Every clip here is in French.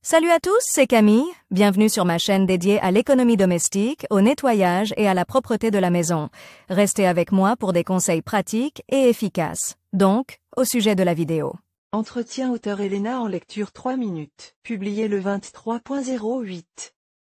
Salut à tous, c'est Camille. Bienvenue sur ma chaîne dédiée à l'économie domestique, au nettoyage et à la propreté de la maison. Restez avec moi pour des conseils pratiques et efficaces. Donc, au sujet de la vidéo. Entretien auteur Elena en lecture 3 minutes. Publié le 23.08.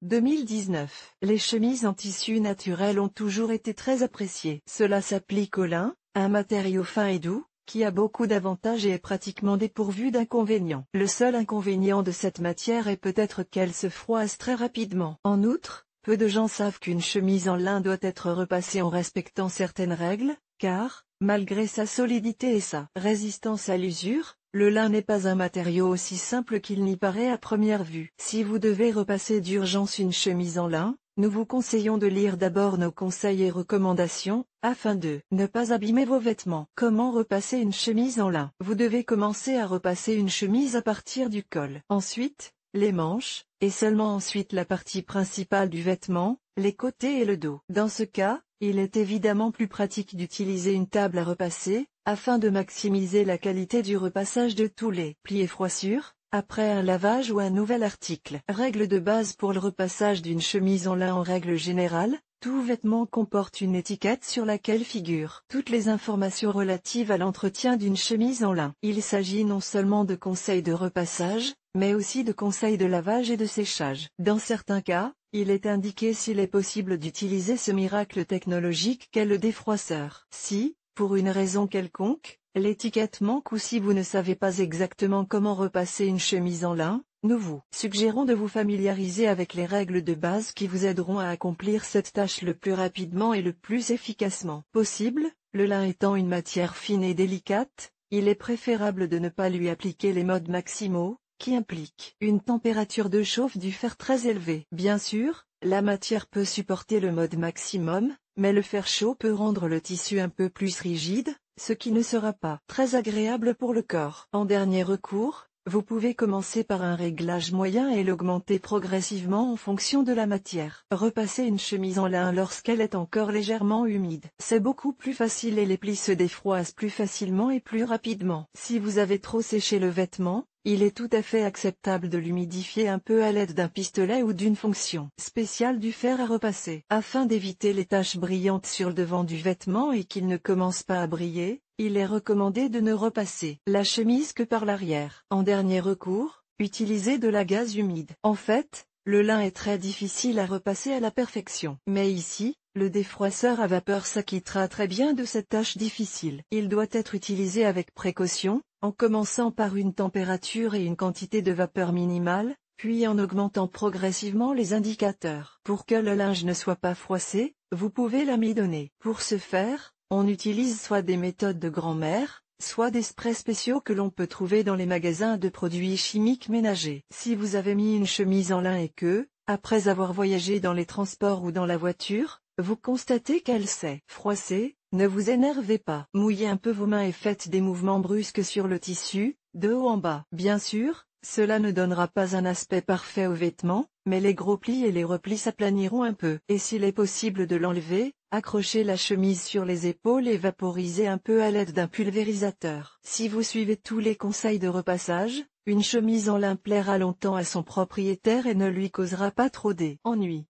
2019. Les chemises en tissu naturel ont toujours été très appréciées. Cela s'applique au lin, un matériau fin et doux, qui a beaucoup d'avantages et est pratiquement dépourvu d'inconvénients. Le seul inconvénient de cette matière est peut-être qu'elle se froisse très rapidement. En outre, peu de gens savent qu'une chemise en lin doit être repassée en respectant certaines règles, car, malgré sa solidité et sa résistance à l'usure, le lin n'est pas un matériau aussi simple qu'il n'y paraît à première vue. Si vous devez repasser d'urgence une chemise en lin, nous vous conseillons de lire d'abord nos conseils et recommandations, afin de ne pas abîmer vos vêtements. Comment repasser une chemise en lin? Vous devez commencer à repasser une chemise à partir du col. Ensuite, les manches, et seulement ensuite la partie principale du vêtement, les côtés et le dos. Dans ce cas, il est évidemment plus pratique d'utiliser une table à repasser, afin de maximiser la qualité du repassage de tous les plis et froissures, après un lavage ou un nouvel article. Règle de base pour le repassage d'une chemise en lin. En règle générale, tout vêtement comporte une étiquette sur laquelle figurent toutes les informations relatives à l'entretien d'une chemise en lin. Il s'agit non seulement de conseils de repassage, mais aussi de conseils de lavage et de séchage. Dans certains cas, il est indiqué s'il est possible d'utiliser ce miracle technologique qu'est le défroisseur. Si, pour une raison quelconque, l'étiquette manque ou si vous ne savez pas exactement comment repasser une chemise en lin, nous vous suggérons de vous familiariser avec les règles de base qui vous aideront à accomplir cette tâche le plus rapidement et le plus efficacement possible. Le lin étant une matière fine et délicate, il est préférable de ne pas lui appliquer les modes maximaux, qui impliquent une température de chauffe du fer très élevée. Bien sûr, la matière peut supporter le mode maximum, mais le fer chaud peut rendre le tissu un peu plus rigide, ce qui ne sera pas très agréable pour le corps. En dernier recours, vous pouvez commencer par un réglage moyen et l'augmenter progressivement en fonction de la matière. Repasser une chemise en lin lorsqu'elle est encore légèrement humide. C'est beaucoup plus facile et les plis se défroissent plus facilement et plus rapidement. Si vous avez trop séché le vêtement, il est tout à fait acceptable de l'humidifier un peu à l'aide d'un pistolet ou d'une fonction spéciale du fer à repasser. Afin d'éviter les taches brillantes sur le devant du vêtement et qu'il ne commence pas à briller, il est recommandé de ne repasser la chemise que par l'arrière. En dernier recours, utilisez de la gaze humide. En fait, le lin est très difficile à repasser à la perfection. Mais ici, le défroisseur à vapeur s'acquittera très bien de cette tâche difficile. Il doit être utilisé avec précaution, en commençant par une température et une quantité de vapeur minimale, puis en augmentant progressivement les indicateurs. Pour que le linge ne soit pas froissé, vous pouvez l'amidonner. Pour ce faire, on utilise soit des méthodes de grand-mère, soit des sprays spéciaux que l'on peut trouver dans les magasins de produits chimiques ménagers. Si vous avez mis une chemise en lin et que, après avoir voyagé dans les transports ou dans la voiture, vous constatez qu'elle s'est froissée, ne vous énervez pas. Mouillez un peu vos mains et faites des mouvements brusques sur le tissu, de haut en bas. Bien sûr, cela ne donnera pas un aspect parfait au vêtement, mais les gros plis et les replis s'aplaniront un peu. Et s'il est possible de l'enlever, accrochez la chemise sur les épaules et vaporisez un peu à l'aide d'un pulvérisateur. Si vous suivez tous les conseils de repassage, une chemise en lin plaira longtemps à son propriétaire et ne lui causera pas trop d'ennuis.